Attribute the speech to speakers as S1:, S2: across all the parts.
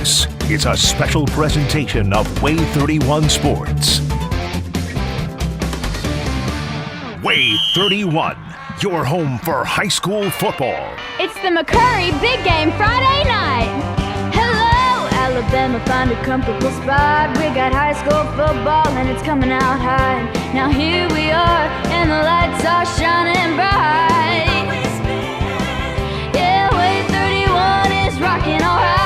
S1: This is a special presentation of WAAY 31 Sports. WAAY 31, your home for high school football.
S2: It's the McCurry Big Game Friday night. Hello, Alabama, find a comfortable spot. We got high school football and it's coming out high. Now here we are and the lights are shining bright. Yeah, WAAY 31 is rocking all right.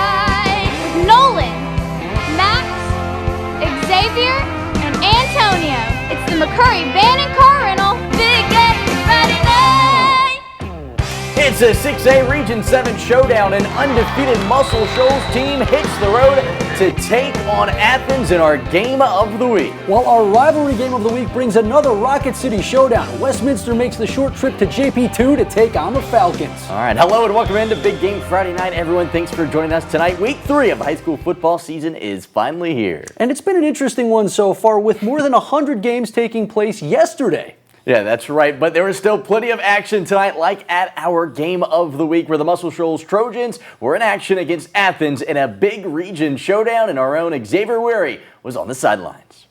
S2: With Nolan, Max, Xavier, and Antonio. It's the McCurry Band and Car Rental Big Game Friday night.
S3: It's a 6A Region 7 showdown. An undefeated Muscle Shoals team hits the road to take on Athens in our Game of the Week.
S4: While our rivalry Game of the Week brings another Rocket City showdown, Westminster makes the short trip to JP2 to take on the Falcons.
S3: All right, hello and welcome into Big Game Friday night, everyone. Thanks for joining us tonight. Week 3 of the high school football season is finally here.
S4: And it's been an interesting one so far, with more than 100 games taking place yesterday.
S3: Yeah, that's right, but there is still plenty of action tonight, like at our Game of the Week, where the Muscle Shoals Trojans were in action against Athens in a big region showdown, and our own Xavier WAAY was on the sidelines.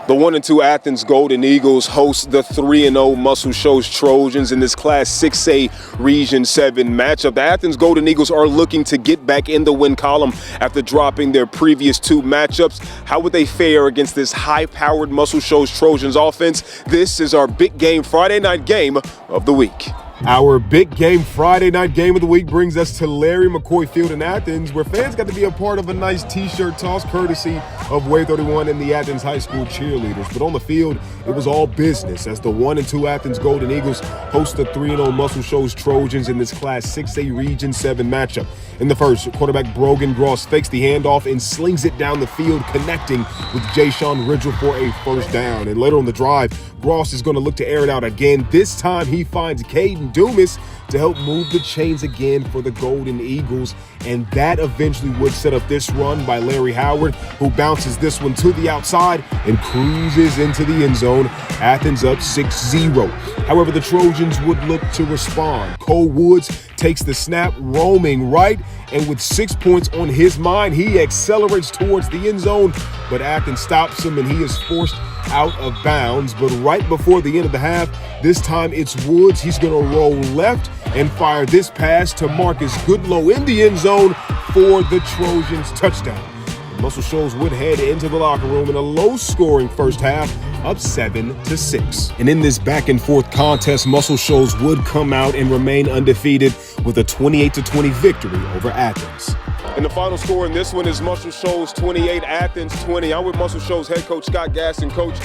S5: The 1-2 Athens Golden Eagles host the 3-0 Muscle Shoals Trojans in this Class 6A Region 7 matchup. The Athens Golden Eagles are looking to get back in the win column after dropping their previous 2 matchups. How would they fare against this high-powered Muscle Shoals Trojans offense? This is our Big Game Friday night game of the week.
S6: Our Big Game Friday night game of the week brings us to Larry McCoy Field in Athens, where fans got to be a part of a nice t-shirt toss courtesy of WAAY 31 and the Athens High School cheerleaders. But on the field, it was all business as the 1-2 Athens Golden Eagles host the 3-0 Muscle Shoals Trojans in this Class 6A Region 7 matchup. In the first, quarterback Brogan Gross fakes the handoff and slings it down the field, connecting with Jay-Sean Ridgel for a first down. And later on the drive, Gross is going to look to air it out again. This time he finds Caden Dumas to help move the chains again for the Golden Eagles. And that eventually would set up this run by Larry Howard, who bounces this one to the outside and cruises into the end zone. Athens up 6-0. However, the Trojans would look to respond. Cole Woods takes the snap, roaming right, and with 6 points on his mind, he accelerates towards the end zone, but Athens stops him and he is forced out of bounds. But right before the end of the half, this time it's Woods. He's going to roll left and fire this pass to Marcus Goodlow in the end zone for the Trojans touchdown. The Muscle Shoals would head into the locker room in a low-scoring first half, up 7-6. And in this back-and-forth contest, Muscle Shoals would come out and remain undefeated with a 28-20 victory over Athens.
S5: And the final score in this one is Muscle Shoals 28, Athens 20. I'm with Muscle Shoals head coach Scott Gaston. Coach,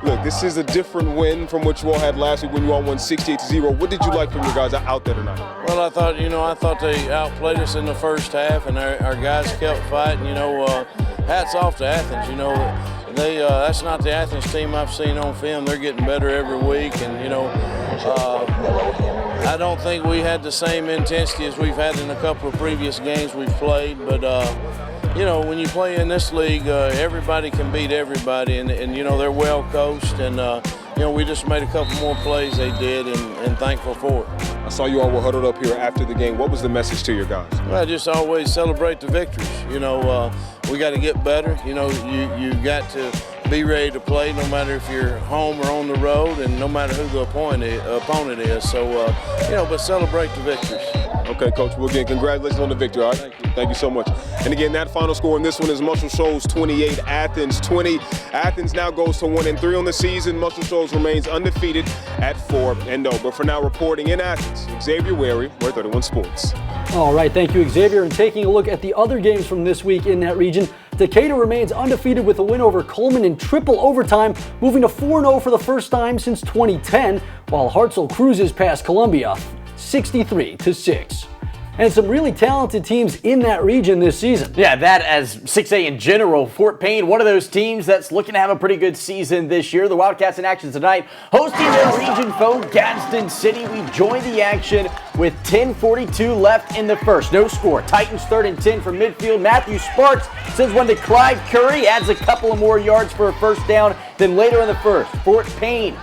S5: look, this is a different win from what you all had last week when you all won 68-0. What did you like from your guys out there tonight?
S7: Well, I thought they outplayed us in the first half, and our guys kept fighting. Hats off to Athens. That's not the Athens team I've seen on film. They're getting better every week, and I don't think we had the same intensity as we've had in a couple of previous games we've played. But when you play in this league, everybody can beat everybody, and they're well coached, and we just made a couple more plays they did, and thankful for it.
S5: I saw you all were huddled up here after the game. What was the message to your guys?
S7: Well, just always celebrate the victories. We got to get better. You got to be ready to play no matter if you're home or on the road, and no matter who the opponent is. So, but celebrate the victories.
S5: Okay, Coach. Well, again, congratulations on the victory. All right? Thank you so much. And again, that final score in this one is Muscle Shoals 28, Athens 20. Athens now goes to 1-3 on the season. Muscle Shoals remains undefeated at 4-0. But for now, reporting in Athens, Xavier WAAY, WAAY 31 Sports.
S4: All right, thank you, Xavier. And taking a look at the other games from this week in that region, Decatur remains undefeated with a win over Coleman in triple overtime, moving to 4-0 for the first time since 2010, while Hartselle cruises past Columbia 63-6. And some really talented teams in that region this season.
S3: Yeah, that as 6A in general. Fort Payne, one of those teams that's looking to have a pretty good season this year. The Wildcats in action tonight, hosting their region foe, Gadsden City. We join the action with 10:42 left in the first. No score. Titans 3rd and 10 from midfield. Matthew Sparks sends one to Clyde Curry, adds a couple of more yards for a first down. Then later in the first, Fort Payne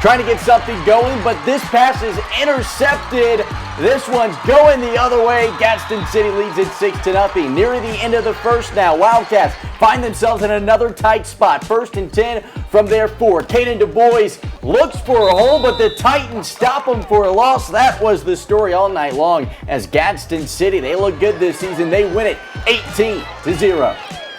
S3: trying to get something going, but this pass is intercepted. This one's going the other way. Gadsden City leads it 6-0. Near the end of the first now. Wildcats find themselves in another tight spot. 1st and 10 from their 4. Caden Du Bois looks for a hole, but the Titans stop him for a loss. That was the story all night long as Gadsden City, they look good this season. They win it 18-0.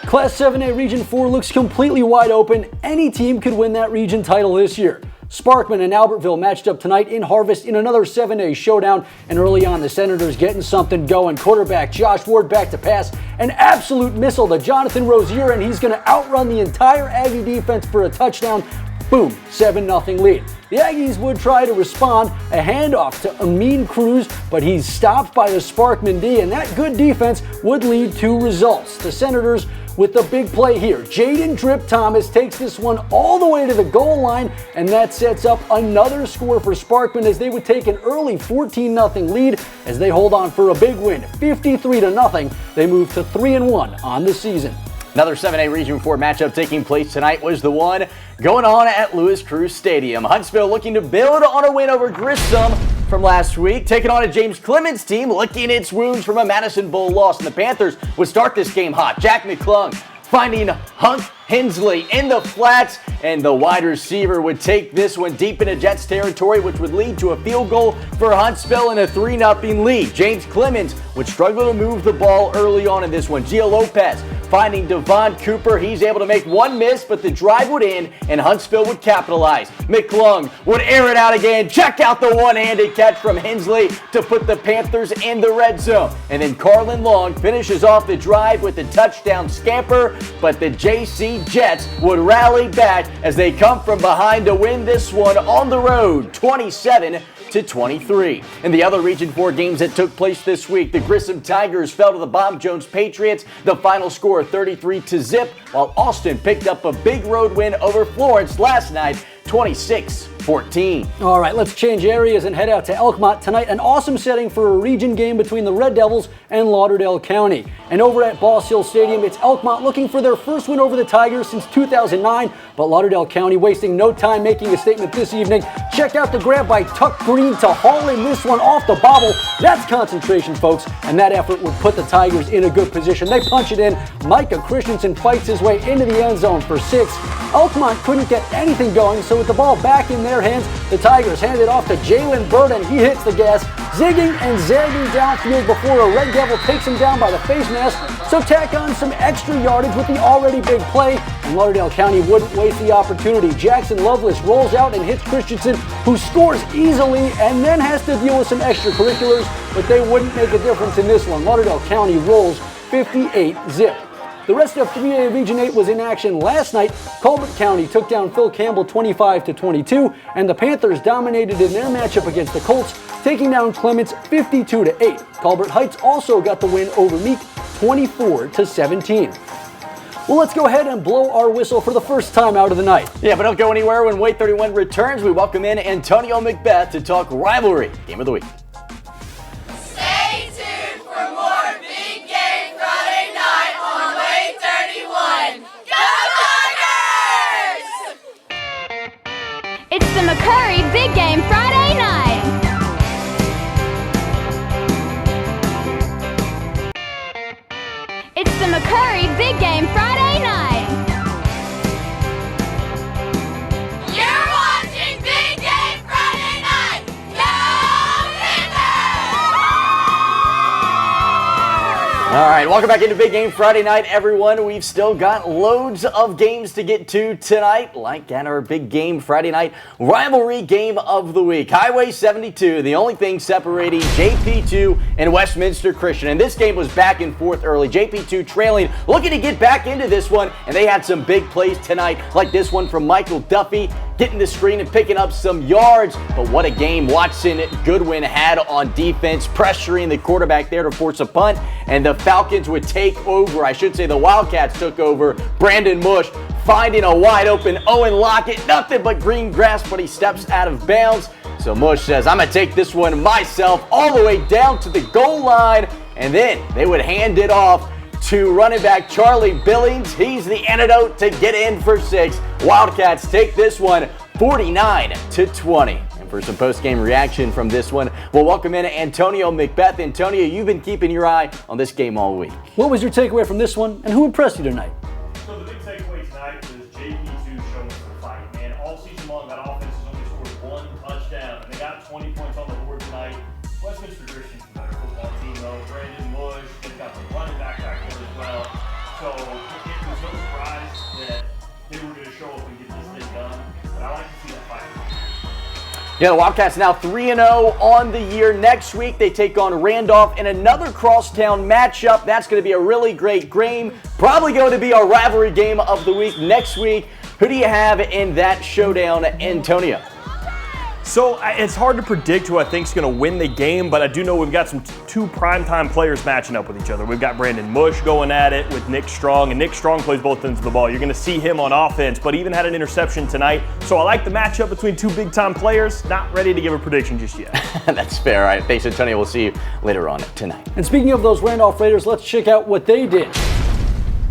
S4: Class 7A Region 4 looks completely wide open. Any team could win that region title this year. Sparkman and Albertville matched up tonight in Harvest in another 7A showdown, and early on the Senators getting something going. Quarterback Josh Ward back to pass, an absolute missile to Jonathan Rozier, and he's going to outrun the entire Aggie defense for a touchdown. Boom, 7-0 lead. The Aggies would try to respond, a handoff to Amin Cruz, but he's stopped by the Sparkman D, and that good defense would lead to results. The Senators with the big play here. Jaden Drip Thomas takes this one all the way to the goal line, and that sets up another score for Sparkman as they would take an early 14-0 lead as they hold on for a big win. 53-0, they move to 3-1 on the season.
S3: Another 7A Region 4 matchup taking place tonight was the one going on at Louis Cruz Stadium. Huntsville looking to build on a win over Grissom from last week, taking on a James Clemens team licking its wounds from a Madison Bowl loss. And the Panthers would start this game hot. Jack McClung finding Hunk Hensley in the flats, and the wide receiver would take this one deep into Jets territory, which would lead to a field goal for Huntsville and a 3-0 lead. James Clemens would struggle to move the ball early on in this one. Gio Lopez finding Devon Cooper. He's able to make one miss, but the drive would end, and Huntsville would capitalize. McClung would air it out again. Check out the one-handed catch from Hensley to put the Panthers in the red zone. And then Carlin Long finishes off the drive with the touchdown scamper, but the JC Jets would rally back as they come from behind to win this one on the road, 27-23. In the other Region 4 games that took place this week, the Grissom Tigers fell to the Bob Jones Patriots. The final score 33-0, while Austin picked up a big road win over Florence last night, 26-14.
S4: All right, let's change areas and head out to Elkmont tonight. An awesome setting for a region game between the Red Devils and Lauderdale County. And over at Boss Hill Stadium, it's Elkmont looking for their first win over the Tigers since 2009. But Lauderdale County wasting no time making a statement this evening. Check out the grab by Tuck Green to haul in this one off the bobble. That's concentration, folks, and that effort would put the Tigers in a good position. They punch it in. Micah Christensen fights his way into the end zone for 6. Elkmont couldn't get anything going, so with the ball back in their hands, the Tigers hand it off to Jalen Burden. He hits the gas, zigging and zagging downfield before a Red Devil takes him down by the face mask. So tack on some extra yardage with the already big play, and Lauderdale County wouldn't waste the opportunity. Jackson Lovelace rolls out and hits Christensen, who scores easily and then has to deal with some extracurriculars, but they wouldn't make a difference in this one. Lauderdale County rolls 58-0. The rest of 3A Region 8 was in action last night. Colbert County took down Phil Campbell 25-22, and the Panthers dominated in their matchup against the Colts, taking down Clements 52-8. Colbert Heights also got the win over Meek 24-17. Well, let's go ahead and blow our whistle for the first time out of the night.
S3: Yeah, but don't go anywhere. When WAAY 31 returns, we welcome in Antonio McBeth to talk rivalry game of the week.
S8: Stay tuned for more Big Game Friday night on WAAY 31. Go Tigers!
S2: It's the McCurry Big Game Friday night. It's the McCurry Big Game Friday night.
S8: You're watching Big Game Friday night. Go Panthers!
S3: All right, welcome back into Big Game Friday night, everyone. We've still got loads of games to get to tonight, like at our Big Game Friday night rivalry game of the week. Highway 72, the only thing separating JP2 and Westminster Christian. And this game was back and forth early. JP2 trailing, looking to get back into this one, and they had some big plays tonight, like this one from Michael Duffy, getting the screen and picking up some yards. But what a game Watson Goodwin had on defense, pressuring the quarterback there to force a punt, and the Falcons would take over. I should say the Wildcats took over. Brandon Mush finding a wide open Owen Lockett, nothing but green grass, but he steps out of bounds. So Mush says, I'm going to take this one myself all the way down to the goal line, and then they would hand it off to running back Charlie Billings. He's the antidote to get in for 6. Wildcats take this one 49-20. And for some post-game reaction from this one, we'll welcome in Antonio Macbeth. Antonio, you've been keeping your eye on this game all week.
S4: What was your takeaway from this one, and who impressed you tonight?
S9: So the big takeaway tonight was JP2 showing some fight, man. All season long, that offense has only scored one touchdown, and they got 20 points on the board tonight. Westminster Christian's a better football team, though. Brandon Bush, they've got the running back there as well. So it was no surprise that they were going to show up and get this thing done. But I like to see that fight.
S3: Yeah, the Wildcats now 3-0 on the year. Next week, they take on Randolph in another crosstown matchup. That's going to be a really great game. Probably going to be our rivalry game of the week next week. Who do you have in that showdown, Antonio?
S9: So it's hard to predict who I think is going to win the game, but I do know we've got two primetime players matching up with each other. We've got Brandon Bush going at it with Nick Strong, and Nick Strong plays both ends of the ball. You're going to see him on offense, but even had an interception tonight. So I like the matchup between two big-time players. Not ready to give a prediction just yet.
S3: That's fair. All right, thanks, Antonio. We'll see you later on tonight.
S4: And speaking of those Randolph Raiders, let's check out what they did.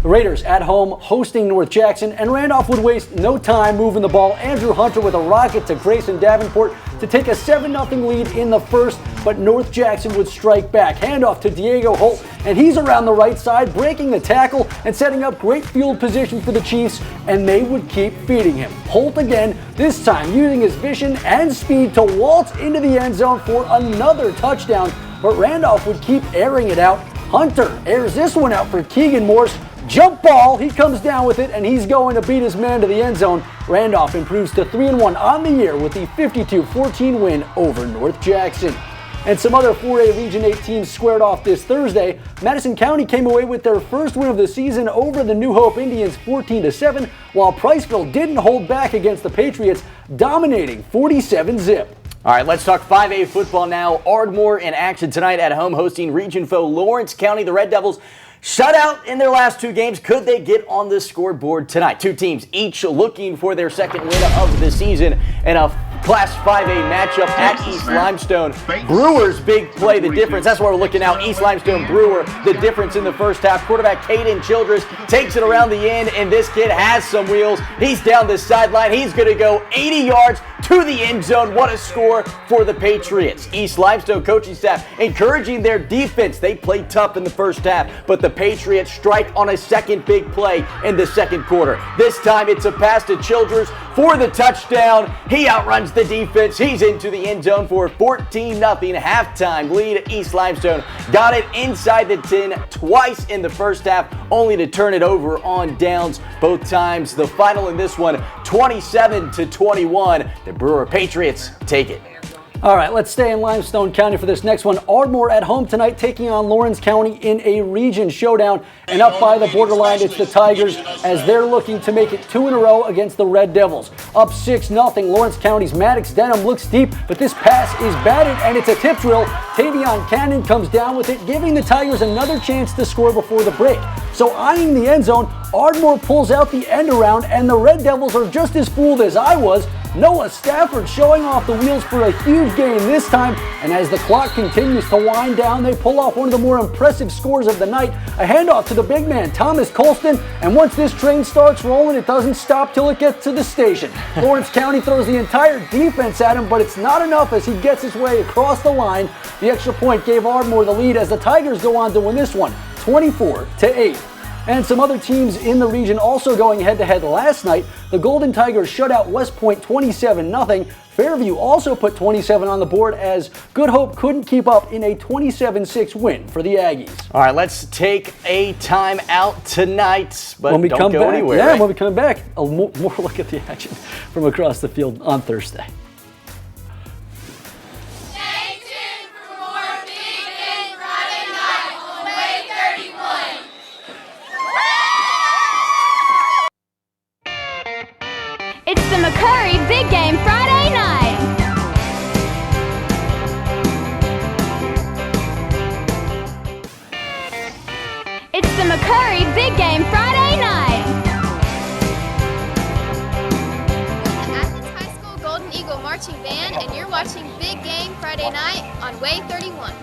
S4: The Raiders at home hosting North Jackson, and Randolph would waste no time moving the ball. Andrew Hunter with a rocket to Grayson Davenport to take a 7-0 lead in the first, but North Jackson would strike back. Handoff to Diego Holt, and he's around the right side, breaking the tackle and setting up great field position for the Chiefs, and they would keep feeding him. Holt again, this time using his vision and speed to waltz into the end zone for another touchdown, but Randolph would keep airing it out. Hunter airs this one out for Keegan Morse. Jump ball, he comes down with it, and he's going to beat his man to the end zone. Randolph improves to 3-1 on the year with the 52-14 win over North Jackson. And some other 4A Region 8 teams squared off this Thursday. Madison County came away with their first win of the season over the New Hope Indians 14-7, while Priceville didn't hold back against the Patriots, dominating 47-zip.
S3: All right, let's talk 5A football now. Ardmore in action tonight at home hosting region foe Lawrence County. The Red Devils shut out in their last two games. Could they get on the scoreboard tonight? Two teams each looking for their second win of the season and a Class 5A matchup at East Limestone. Brewers big play the difference. That's why we're looking now. East Limestone Brewer, the difference in the first half. Quarterback Caden Childress takes it around the end, and this kid has some wheels. He's down the sideline. He's going to go 80 yards to the end zone. What a score for the Patriots. East Limestone coaching staff encouraging their defense. They played tough in the first half, but the Patriots strike on a second big play in the second quarter. This time it's a pass to Childress for the touchdown. He outruns the defense. He's into the end zone for a 14-0 halftime lead. East Limestone got it inside the 10 twice in the first half, only to turn it over on downs both times. The final in this one, 27-21. The Brewer Patriots take it.
S4: All right, let's stay in Limestone County for this next one. Ardmore at home tonight taking on Lawrence County in a region showdown. And up by the borderline, it's the Tigers as they're looking to make it 2 in a row against the Red Devils. Up 6-0, Lawrence County's Maddox Denham looks deep, but this pass is batted and it's a tip drill. Tavion Cannon comes down with it, giving the Tigers another chance to score before the break. So eyeing the end zone, Ardmore pulls out the end around, and the Red Devils are just as fooled as I was. Noah Stafford showing off the wheels for a huge game this time, and as the clock continues to wind down, they pull off one of the more impressive scores of the night. A handoff to the big man, Thomas Colston, and once this train starts rolling, it doesn't stop till it gets to the station. Lawrence County throws the entire defense at him, but it's not enough as he gets his way across the line. The extra point gave Ardmore the lead as the Tigers go on to win this one, 24-8. And some other teams in the region also going head-to-head last night. The Golden Tigers shut out West Point 27-0. Fairview also put 27 on the board as Good Hope couldn't keep up in a 27-6 win for the Aggies.
S3: All right, let's take a time out tonight, but
S4: when we
S3: don't
S4: come
S3: go
S4: back,
S3: anywhere.
S4: Yeah,
S3: right?
S4: when we come back, a more look at the action from across the field on Thursday.
S8: Stay tuned for more Big Game Friday night on WAAY 31.
S2: It's the McCurry Big Game Friday night. It's the McCurry Big Game Friday night.
S10: The Athens High School Golden Eagle Marching Band, and you're watching Big Game Friday night on WAAY 31.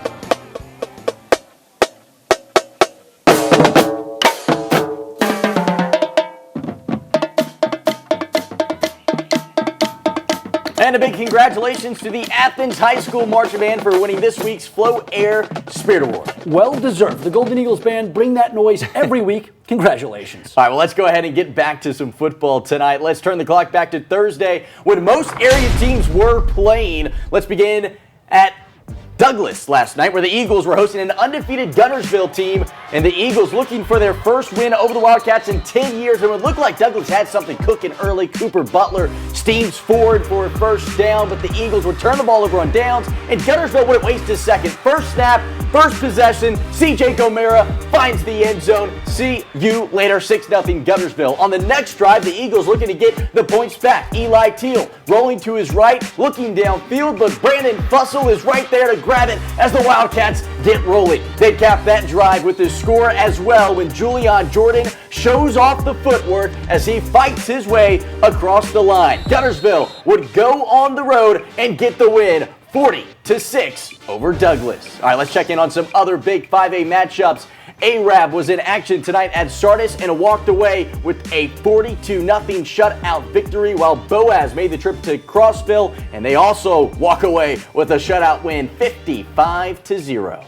S3: And a big congratulations to the Athens High School Marching Band for winning this week's Flow Air Spirit Award.
S4: Well deserved. The Golden Eagles Band bring that noise every week. Congratulations.
S3: All right, well, let's go ahead and get back to some football tonight. Let's turn the clock back to Thursday when most area teams were playing. Let's begin at Douglas last night, where the Eagles were hosting an undefeated Guntersville team, and the Eagles looking for their first win over the Wildcats in 10 years. It would look like Douglas had something cooking early. Cooper Butler steams forward for a first down, but the Eagles would turn the ball over on downs, and Guntersville wouldn't waste a second. First snap, first possession, CJ Gomera finds the end zone. See you later, 6-0 Guntersville. On the next drive, the Eagles looking to get the points back. Eli Teal rolling to his right, looking downfield, but Brandon Fussell is right there to grab it as the Wildcats get rolling. They cap that drive with his score as well when Julian Jordan shows off the footwork as he fights his way across the line. Guntersville would go on the road and get the win, 40-6 over Douglas. All right, let's check in on some other big 5A matchups. Arab was in action tonight at Sardis and walked away with a 42-0 shutout victory, while Boaz made the trip to Crossville, and they also walk away with a shutout win, 55-0.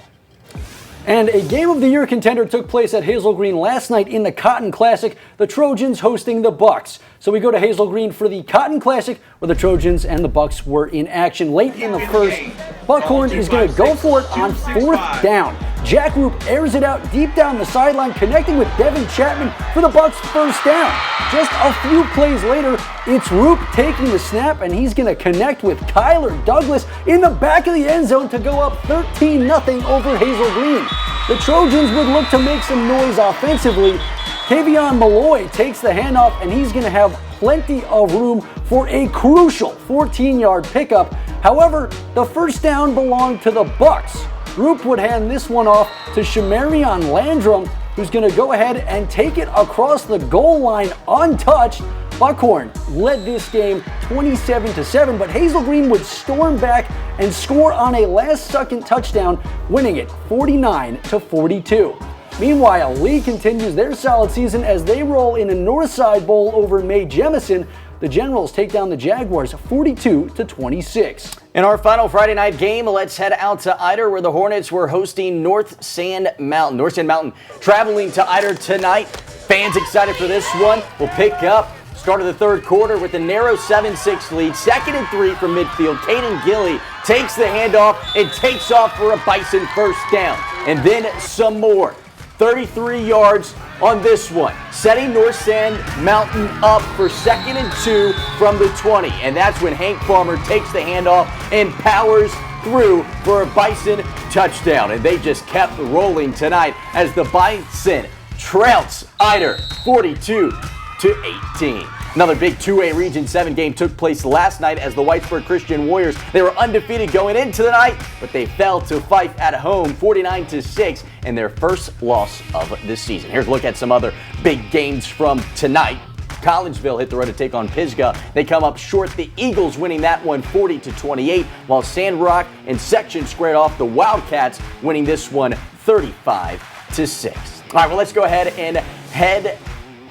S4: And a Game of the Year contender took place at Hazel Green last night in the Cotton Classic, the Trojans hosting the Bucks. So we go to Hazel Green for the Cotton Classic, where the Trojans and the Bucks were in action late in the first. Buckhorn is going to go for it on fourth down. Jack Roop airs it out deep down the sideline, connecting with Devin Chapman for the Bucks' first down. Just a few plays later, it's Roop taking the snap, and he's going to connect with Kyler Douglas in the back of the end zone to go up 13-0 over Hazel Green. The Trojans would look to make some noise offensively. Tavion Malloy takes the handoff, and he's going to have plenty of room for a crucial 14-yard pickup. However, the first down belonged to the Bucks. Roop would hand this one off to Shamarion Landrum, who's going to go ahead and take it across the goal line untouched. Buckhorn led this game 27-7, but Hazel Green would storm back and score on a last-second touchdown, winning it 49-42. Meanwhile, Lee continues their solid season as they roll in a Northside Bowl over Mae Jemison. The Generals take down the Jaguars 42-26.
S3: In our final Friday night game, let's head out to Eider, where the Hornets were hosting North Sand Mountain. North Sand Mountain traveling to Eider tonight. Fans excited for this one. We'll pick up start of the third quarter with a narrow 7-6 lead. 2nd and 3 from midfield. Caden Gilly takes the handoff and takes off for a Bison first down. And then some more. 33 yards on this one, setting North Sand Mountain up for 2nd and 2 from the 20. And that's when Hank Farmer takes the handoff and powers through for a Bison touchdown. And they just kept rolling tonight as the Bison trouts Eider 42-18. Another big 2A Region 7 game took place last night as the Whitesburg Christian Warriors, they were undefeated going into the night, but they fell to Fife at home 49-6 in their first loss of the season. Here's a look at some other big games from tonight. Collinsville hit the road to take on Pisgah. They come up short, the Eagles winning that one 40-28, while Sandrock and Section squared off the Wildcats, winning this one 35-6. All right, well, let's go ahead and head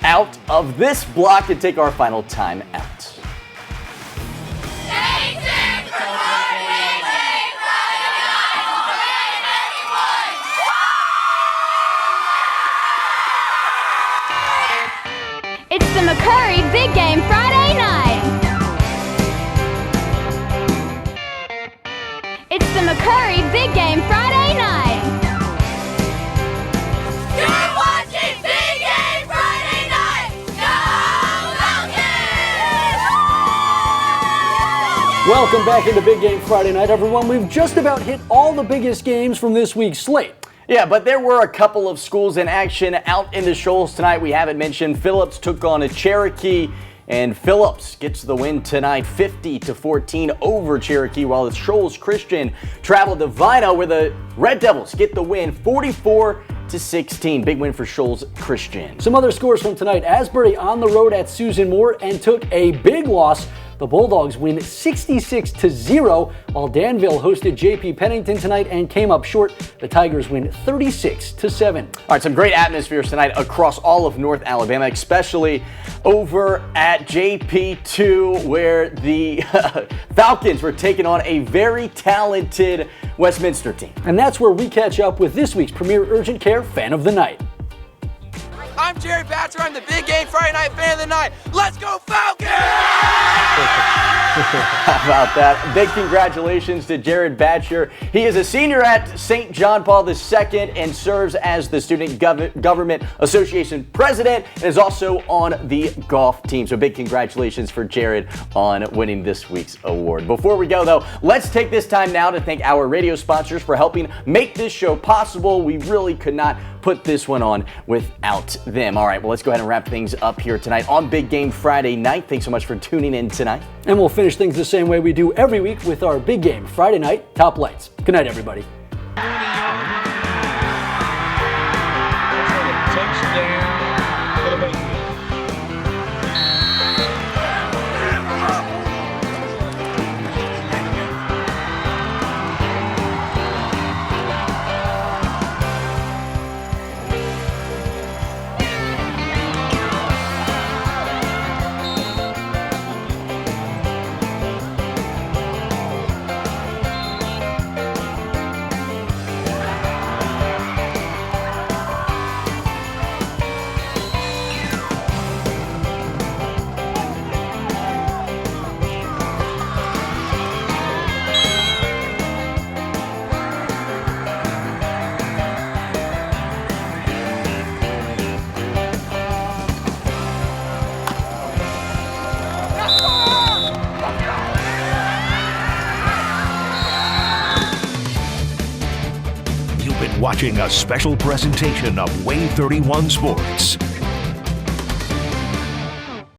S3: out of this block and take our final time out.
S2: It's the McCurry Big Game Friday night. It's the McCurry Big Game Friday night.
S8: You're watching Big Game Friday night. Go Falcons!
S4: Welcome back into Big Game Friday night, everyone. We've just about hit all the biggest games from this week's slate.
S3: Yeah, but there were a couple of schools in action out in the Shoals tonight we haven't mentioned. Phillips took on a Cherokee, and Phillips gets the win tonight 50-14 over Cherokee, while the Shoals Christian traveled to Vino, where the Red Devils get the win 44-16. Big win for Shoals Christian.
S4: Some other scores from tonight. Asbury on the road at Susan Moore and took a big loss The Bulldogs win 66-0, while Danville hosted JP Pennington tonight and came up short. The Tigers win 36-7.
S3: All right, some great atmospheres tonight across all of North Alabama, especially over at JP2, where the Falcons were taking on a very talented Westminster team.
S4: And that's where we catch up with this week's Premier Urgent Care Fan of the Night.
S11: I'm Jerry Batcher. I'm the Big Game Friday Night Fan of the Night. Let's go Falcons!
S3: How about that? Big congratulations to Jared Batcher. He is a senior at St. John Paul II and serves as the Student Government Association president and is also on the golf team. So big congratulations for Jared on winning this week's award. Before we go, though, let's take this time now to thank our radio sponsors for helping make this show possible. We really could not put this one on without them. All right, well, let's go ahead and wrap things up here tonight on Big Game Friday night. Thanks so much for tuning in tonight.
S4: And we'll finish things the same way we do every week with our Big Game Friday night top lights. Good night, everybody.
S1: Watching a special presentation of WAAY 31 Sports.